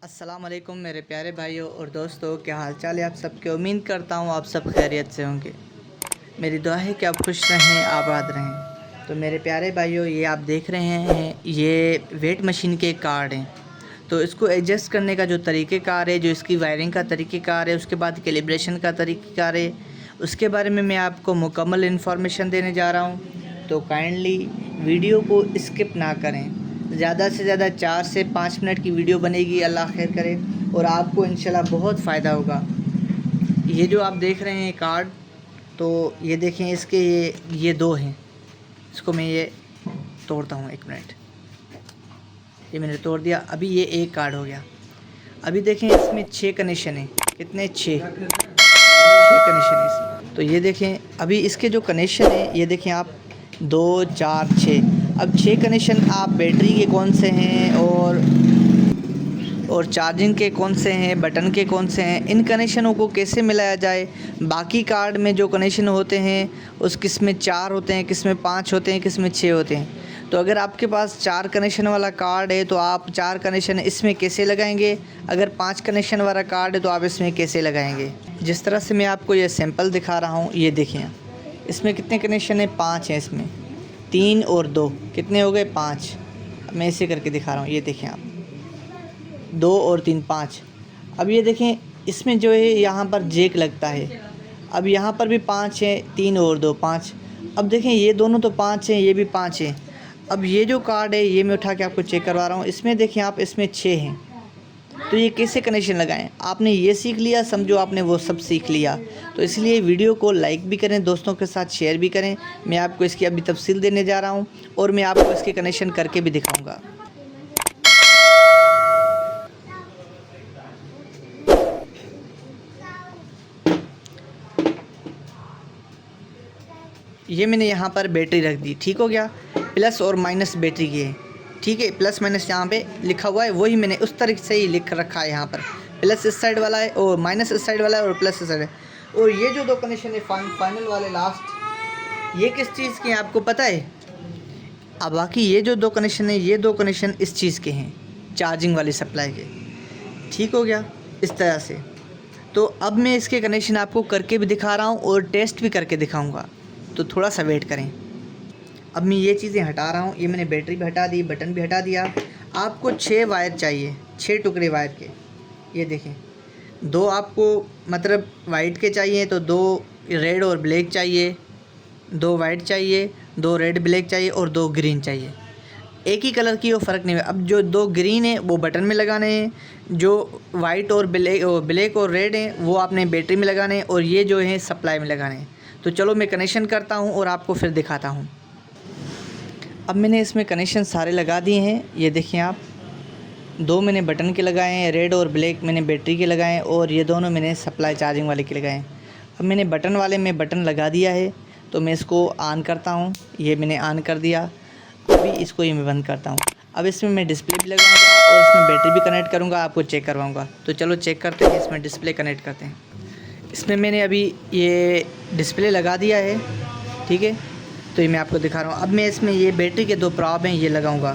अस्सलाम वालेकुम मेरे प्यारे भाइयों और दोस्तों, क्या हाल चाल है आप सबके। उम्मीद करता हूँ आप सब खैरियत से होंगे। मेरी दुआ है कि आप खुश रहें, आबाद रहें। तो मेरे प्यारे भाइयों, ये आप देख रहे हैं, ये वेट मशीन के कार्ड हैं। तो इसको एडजस्ट करने का जो तरीक़ेकार है, जो इसकी वायरिंग का तरीक़ेकार है, उसके बाद कैलिब्रेशन का तरीक़ेकार है, उसके बारे में मैं आपको मुकम्मल इन्फॉर्मेशन देने जा रहा हूँ। तो काइंडली वीडियो को स्किप ना करें। ज़्यादा से ज़्यादा 4 से 5 मिनट की वीडियो बनेगी, अल्लाह खैर करे, और आपको इंशाल्लाह बहुत फ़ायदा होगा। ये जो आप देख रहे हैं कार्ड, तो ये देखें, इसके ये दो हैं। इसको मैं ये तोड़ता हूँ, 1 मिनट। ये मैंने तोड़ दिया। अभी ये एक कार्ड हो गया। अभी देखें, इसमें 6 कनेक्शन हैं। कितने? 6 कनेक्शन है इसमें। तो ये देखें, अभी इसके जो कनेक्शन हैं, ये देखें आप, 2 4 6। अब 6 कनेक्शन आप बैटरी के कौन से हैं और चार्जिंग के कौन से हैं, बटन के कौन से हैं, इन कनेक्शनों को कैसे मिलाया जाए। बाकी कार्ड में जो कनेक्शन होते हैं उस किस में 4 होते हैं, किस में 5 होते हैं, किस में 6 होते हैं। तो अगर आपके पास 4 कनेक्शन वाला कार्ड है तो आप 4 कनेक्शन इसमें कैसे लगाएंगे। अगर 5 कनेक्शन वाला कार्ड है तो आप इसमें कैसे लगाएंगे। जिस तरह से मैं आपको ये सैंपल दिखा रहा हूँ, ये देखिए, इसमें कितने कनेक्शन है? 5 हैं। इसमें 3 और 2 कितने हो गए? 5। मैं इसे करके दिखा रहा हूँ, ये देखें आप, 2 और 3 5। अब ये देखें, इसमें जो है यहाँ पर जैक लगता है। अब यहाँ पर भी 5 है, 3 और 2 5। अब देखें, ये दोनों तो 5 हैं, ये भी 5 हैं। अब ये जो कार्ड है, ये मैं उठा के आपको चेक करवा रहा हूँ। इसमें देखें आप, इसमें 6 हैं। तो ये कैसे कनेक्शन लगाएं? आपने ये सीख लिया, समझो आपने वो सब सीख लिया। तो इसलिए वीडियो को लाइक भी करें, दोस्तों के साथ शेयर भी करें। मैं आपको इसकी अभी तफसील देने जा रहा हूँ और मैं आपको इसके कनेक्शन करके भी दिखाऊँगा। ये मैंने यहाँ पर बैटरी रख दी, ठीक हो गया। प्लस और माइनस बैटरी की है, ठीक है। प्लस माइनस यहाँ पे लिखा हुआ है, वही मैंने उस तरीके से ही लिख रखा है। यहाँ पर प्लस इस साइड वाला है और माइनस इस साइड वाला है और प्लस इस साइड है। और ये जो 2 कनेक्शन है फाइनल वाले लास्ट, ये किस चीज़ के हैं आपको पता है? अब बाकी ये जो 2 कनेक्शन है, ये 2 कनेक्शन इस चीज़ के हैं, चार्जिंग वाली सप्लाई के, ठीक हो गया, इस तरह से। तो अब मैं इसके कनेक्शन आपको करके भी दिखा रहा हूँ और टेस्ट भी करके दिखाऊँगा, तो थोड़ा सा वेट करें। अब मैं ये चीज़ें हटा रहा हूँ। ये मैंने बैटरी भी हटा दी, बटन भी हटा दिया। आपको 6 वायर चाहिए, 6 टुकड़े वायर के। ये देखें, 2 आपको मतलब वाइट के चाहिए, तो 2 रेड और ब्लैक चाहिए, 2 वाइट चाहिए, 2 रेड ब्लैक चाहिए और 2 ग्रीन चाहिए। एक ही कलर की वो फ़र्क नहीं है। अब जो 2 ग्रीन है वो बटन में लगाने हैं, जो वाइट और ब्लैक और रेड हैं वो आपने बैटरी में लगाने हैं, और ये जो है सप्लाई में लगाने हैं। तो चलो मैं कनेक्शन करता हूँ और आपको फिर दिखाता हूँ। अब मैंने इसमें कनेक्शन सारे लगा दिए हैं। ये देखिए आप, 2 मैंने बटन के लगाए हैं, रेड और ब्लैक मैंने बैटरी के लगाए हैं, और ये दोनों मैंने सप्लाई चार्जिंग वाले के लगाए हैं। अब मैंने बटन वाले में बटन लगा दिया है, तो मैं इसको ऑन करता हूँ। ये मैंने ऑन कर दिया। अभी इसको ये मैं बंद करता हूँ। अब इसमें मैं डिस्प्ले भी लगाऊँगा और इसमें बैटरी भी कनेक्ट करूँगा, आपको चेक करवाऊँगा। तो चलो चेक करते हैं, इसमें डिस्प्ले कनेक्ट करते हैं। इसमें मैंने अभी ये डिस्प्ले लगा दिया है, ठीक है। तो ये मैं आपको दिखा रहा हूँ। अब मैं इसमें ये बैटरी के 2 प्रॉब हैं, ये लगाऊंगा।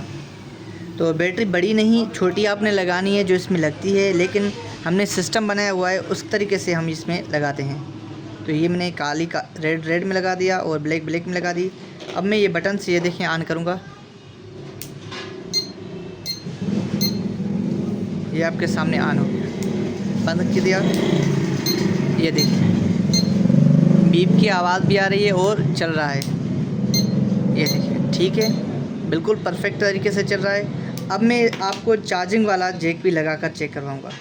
तो बैटरी बड़ी नहीं, छोटी आपने लगानी है जो इसमें लगती है, लेकिन हमने सिस्टम बनाया हुआ है उस तरीके से हम इसमें लगाते हैं। तो ये मैंने काली का रेड में लगा दिया और ब्लैक में लगा दी। अब मैं ये बटन से, ये देखें, ऑन करूँगा। ये आपके सामने ऑन हो गया। बंद कर दिया। ये देखिए, बीप की आवाज़ भी आ रही है और चल रहा है। ये देखिए, ठीक है, बिल्कुल परफेक्ट तरीके से चल रहा है। अब मैं आपको चार्जिंग वाला जैक भी लगा कर चेक करवाऊँगा।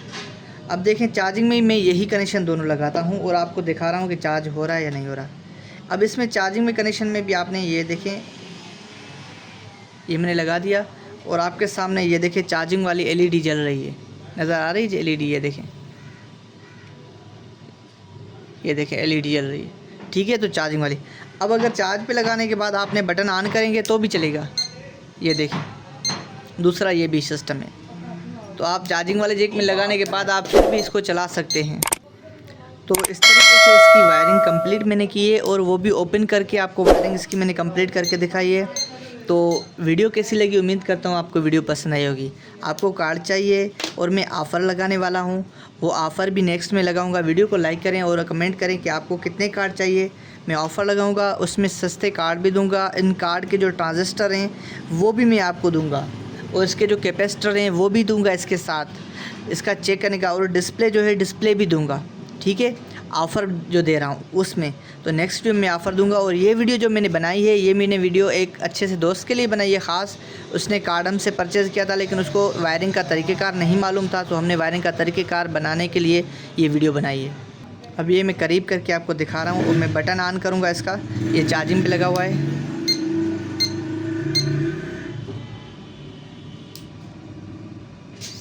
अब देखें, चार्जिंग में मैं यही कनेक्शन दोनों लगाता हूँ और आपको दिखा रहा हूँ कि चार्ज हो रहा है या नहीं हो रहा। अब इसमें चार्जिंग में कनेक्शन में भी आपने, ये देखें, ये मैंने लगा दिया, और आपके सामने ये देखें चार्जिंग वाली LED जल रही है, नज़र आ रही है LED। ये देखें, ये देखें LED जल रही है, ठीक है। तो चार्जिंग वाली। अब अगर चार्ज पे लगाने के बाद आपने बटन ऑन करेंगे तो भी चलेगा। ये देखें, दूसरा ये भी सिस्टम है। तो आप चार्जिंग वाले जैक में लगाने के बाद आप फिर भी इसको चला सकते हैं। तो इस तरीके से इसकी वायरिंग कंप्लीट मैंने की है, और वो भी ओपन करके आपको वायरिंग इसकी मैंने कंप्लीट करके दिखाई है। तो वीडियो कैसी लगी, उम्मीद करता हूँ आपको वीडियो पसंद आई होगी। आपको कार्ड चाहिए और मैं ऑफ़र लगाने वाला हूँ, वो ऑफ़र भी नेक्स्ट में लगाऊंगा। वीडियो को लाइक करें और कमेंट करें कि आपको कितने कार्ड चाहिए। मैं ऑफ़र लगाऊंगा, उसमें सस्ते कार्ड भी दूंगा। इन कार्ड के जो ट्रांजिस्टर हैं वो भी मैं आपको दूंगा और इसके जो कैपेसिटर हैं वो भी दूंगा इसके साथ। इसका चेक करने का और डिस्प्ले जो है डिस्प्ले भी दूंगा, ठीक है, ऑफ़र जो दे रहा हूँ उसमें। तो नेक्स्ट वीडियो में ऑफ़र दूंगा। और ये वीडियो जो मैंने बनाई है, ये मैंने वीडियो एक अच्छे से दोस्त के लिए बनाई है ख़ास। उसने कार्ड हमसे परचेज़ किया था लेकिन उसको वायरिंग का तरीक़ेकार नहीं मालूम था, तो हमने वायरिंग का तरीक़ेकार बनाने के लिए ये वीडियो बनाई है। अब ये मैं करीब करके आपको दिखा रहा हूँ और मैं बटन ऑन करूँगा इसका, ये चार्जिंग पे लगा हुआ है।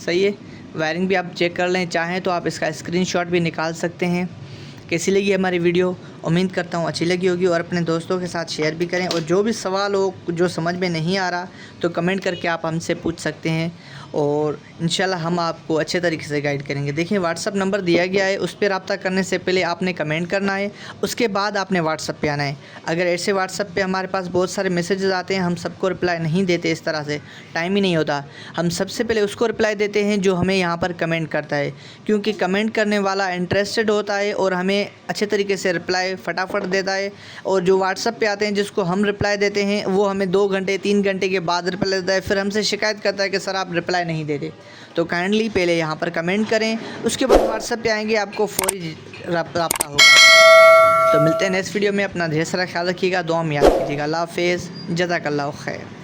सही है, वायरिंग भी आप चेक कर लें, चाहें तो आप इसका स्क्रीनशॉट भी निकाल सकते हैं। कैसी लगी हमारी वीडियो, उम्मीद करता हूँ अच्छी लगी होगी और अपने दोस्तों के साथ शेयर भी करें। और जो भी सवाल हो, जो समझ में नहीं आ रहा, तो कमेंट करके आप हमसे पूछ सकते हैं और इंशाल्लाह हम आपको अच्छे तरीके से गाइड करेंगे। देखिए व्हाट्सअप नंबर दिया गया है, उस पर रब्ता करने से पहले आपने कमेंट करना है, उसके बाद आपने व्हाट्सअप पे आना है। अगर ऐसे व्हाट्सअप पे हमारे पास बहुत सारे मैसेजेस आते हैं, हम सबको रिप्लाई नहीं देते, इस तरह से टाइम ही नहीं होता। हम सबसे पहले उसको रिप्लाई देते हैं जो हमें यहाँ पर कमेंट करता है, क्योंकि कमेंट करने वाला इंटरेस्टेड होता है और हमें अच्छे तरीके से रिप्लाई फटाफट देता है। और जो व्हाट्सअप पे आते हैं जिसको हम रिप्लाई देते हैं, वो हमें 2 घंटे 3 घंटे के बाद रिप्लाई देता है, फिर हमसे शिकायत करता है कि सर आप रिप्लाई नहीं देते। तो काइंडली पहले यहाँ पर कमेंट करें, उसके बाद व्हाट्सअप पे आएंगे, आपको फौरी रब्ता होगा। तो मिलते हैं नेक्स्ट वीडियो में। अपना ढेर सारा ख्याल रखिएगा, दुआ में याद कीजिएगा। अल्लाह हाफ़िज़, जज़ाकल्लाहु खैर।